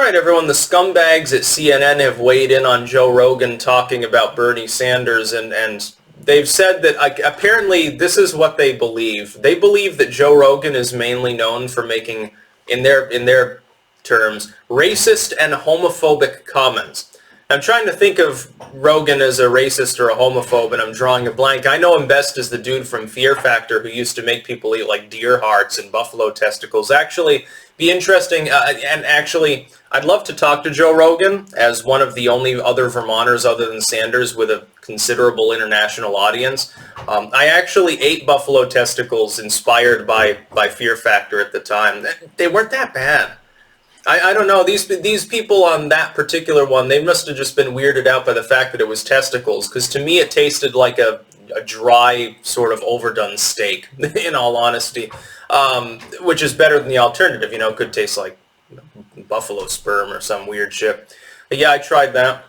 right, everyone, the scumbags at CNN have weighed in on Joe Rogan talking about Bernie Sanders, and they've said that apparently this is what they believe. They believe that Joe Rogan is mainly known for making, in their terms, racist and homophobic comments. I'm trying to think of Rogan as a racist or a homophobe, and I'm drawing a blank. I know him best as the dude from Fear Factor who used to make people eat like deer hearts and buffalo testicles. Actually, be interesting, and actually, I'd love to talk to Joe Rogan as one of the only other Vermonters other than Sanders with a considerable international audience. I actually ate buffalo testicles inspired by Fear Factor at the time. They weren't that bad. I don't know, these people on that particular one, they must have just been weirded out by the fact that it was testicles, because to me it tasted like a dry, sort of overdone steak, in all honesty, which is better than the alternative, you know, it could taste like buffalo sperm or some weird shit. But yeah, I tried that.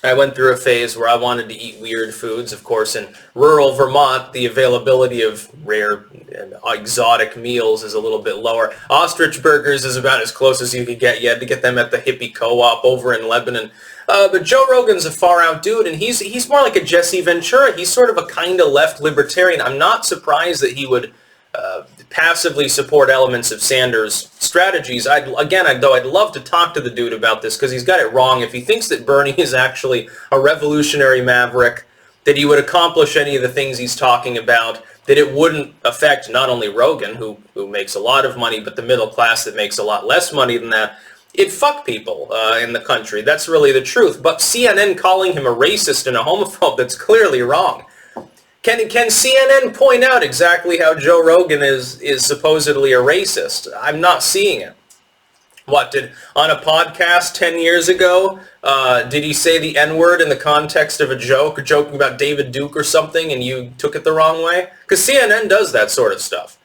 I went through a phase where I wanted to eat weird foods. Of course, in rural Vermont, the availability of rare and exotic meals is a little bit lower. Ostrich burgers is about as close as you could get. You had to get them at the hippie co-op over in Lebanon. But Joe Rogan's a far-out dude, and he's more like a Jesse Ventura. He's sort of a kind of left libertarian. I'm not surprised that he would passively support elements of Sanders' strategies. I'd love to talk to the dude about this, because he's got it wrong. If he thinks that Bernie is actually a revolutionary maverick, that he would accomplish any of the things he's talking about, that it wouldn't affect not only Rogan, who makes a lot of money, but the middle class that makes a lot less money than that, it'd fuck people in the country. That's really the truth. But CNN calling him a racist and a homophobe, that's clearly wrong. Can CNN point out exactly how Joe Rogan is supposedly a racist? I'm not seeing it. What, on a podcast 10 years ago, did he say the N-word in the context of a joke, or joking about David Duke or something, and you took it the wrong way? Because CNN does that sort of stuff.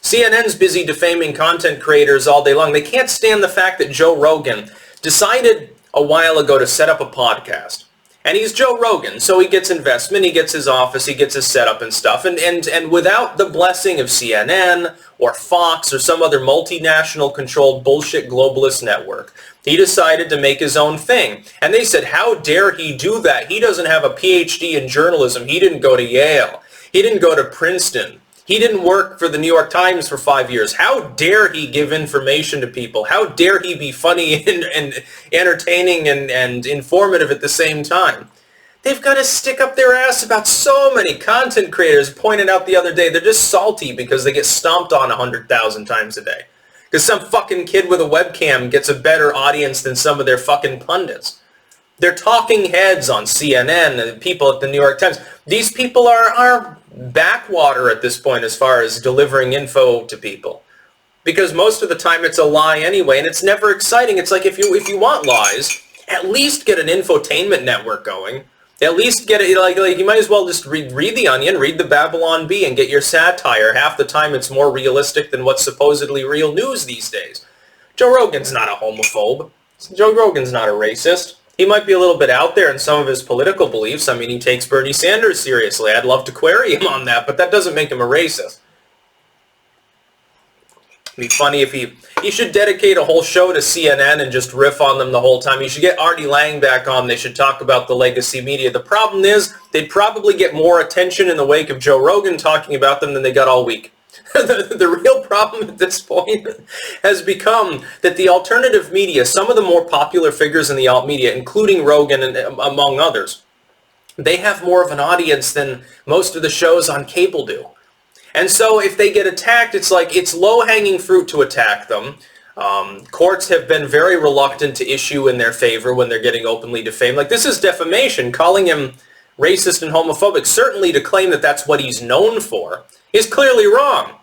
CNN's busy defaming content creators all day long. They can't stand the fact that Joe Rogan decided a while ago to set up a podcast. And he's Joe Rogan, so he gets investment, he gets his office, he gets his setup and stuff, and without the blessing of CNN or Fox or some other multinational controlled bullshit globalist network, he decided to make his own thing. And they said, how dare he do that? He doesn't have a PhD in journalism, he didn't go to Yale, he didn't go to Princeton. He didn't work for the New York Times for 5 years. How dare he give information to people? How dare he be funny and entertaining and informative at the same time? They've got to stick up their ass about so many. Content creators pointed out the other day, they're just salty because they get stomped on 100,000 times a day. Because some fucking kid with a webcam gets a better audience than some of their fucking pundits. They're talking heads on CNN and people at the New York Times. These people are backwater at this point as far as delivering info to people, because most of the time it's a lie anyway, and it's never exciting. It's like if you want lies, at least get an infotainment network going. At least get it, like you might as well just read The Onion, read the Babylon Bee, and get your satire. Half the time it's more realistic than what's supposedly real news these days. Joe Rogan's not a homophobe. Joe Rogan's not a racist. He might be a little bit out there in some of his political beliefs. I mean, he takes Bernie Sanders seriously. I'd love to query him on that, but that doesn't make him a racist. It'd be funny if he should dedicate a whole show to CNN and just riff on them the whole time. He should get Artie Lang back on. They should talk about the legacy media. The problem is they'd probably get more attention in the wake of Joe Rogan talking about them than they got all week. The real problem at this point has become that the alternative media, some of the more popular figures in the alt media, including Rogan and among others, they have more of an audience than most of the shows on cable do. And so if they get attacked, it's like it's low-hanging fruit to attack them. Courts have been very reluctant to issue in their favor when they're getting openly defamed. Like, this is defamation. Calling him racist and homophobic, certainly to claim that that's what he's known for, is clearly wrong.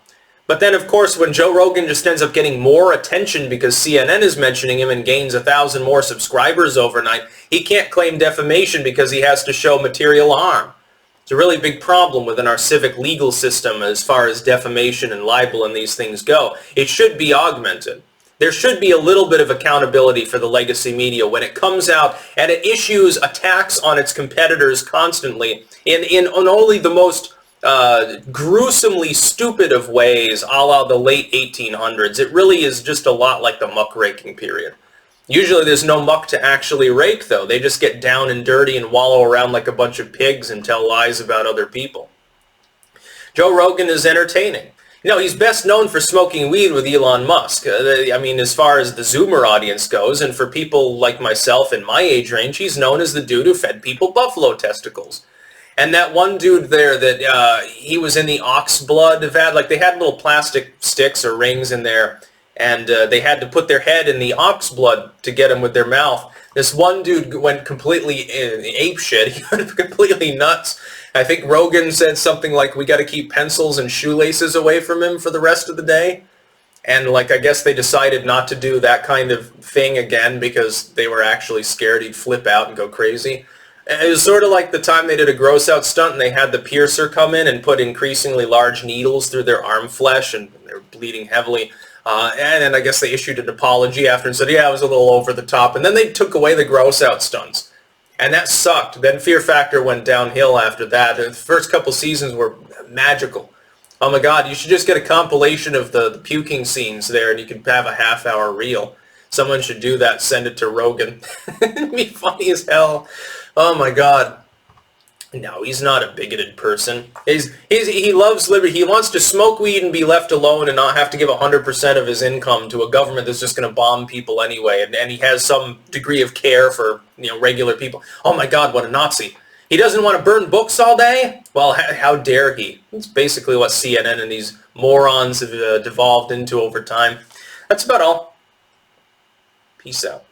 But then, of course, when Joe Rogan just ends up getting more attention because CNN is mentioning him and gains 1,000 more subscribers overnight, he can't claim defamation because he has to show material harm. It's a really big problem within our civic legal system as far as defamation and libel and these things go. It should be augmented. There should be a little bit of accountability for the legacy media when it comes out and it issues attacks on its competitors constantly in only the most gruesomely stupid of ways, a la the late 1800s. It really is just a lot like the muckraking period. Usually there's no muck to actually rake, though. They just get down and dirty and wallow around like a bunch of pigs and tell lies about other people. Joe Rogan is entertaining. You know, he's best known for smoking weed with Elon Musk. I mean, as far as the Zoomer audience goes, and for people like myself in my age range, he's known as the dude who fed people buffalo testicles. And that one dude there that he was in the ox blood vat, like they had little plastic sticks or rings in there, and they had to put their head in the ox blood to get him with their mouth. This one dude went completely apeshit. He went completely nuts. I think Rogan said something like, we got to keep pencils and shoelaces away from him for the rest of the day. And like, I guess they decided not to do that kind of thing again because they were actually scared he'd flip out and go crazy. And it was sort of like the time they did a gross out stunt and they had the piercer come in and put increasingly large needles through their arm flesh and they were bleeding heavily. And then I guess they issued an apology after and said, yeah, it was a little over the top. And then they took away the gross out stunts. And that sucked. Then Fear Factor went downhill after that. The first couple seasons were magical. Oh my God, you should just get a compilation of the puking scenes there and you could have a half-hour reel. Someone should do that, send it to Rogan. It'd be funny as hell. Oh my God. No, he's not a bigoted person. He loves liberty. He wants to smoke weed and be left alone and not have to give 100% of his income to a government that's just going to bomb people anyway. And he has some degree of care for, you know, regular people. Oh my God, what a Nazi. He doesn't want to burn books all day? Well, how dare he? It's basically what CNN and these morons have devolved into over time. That's about all. Peace out.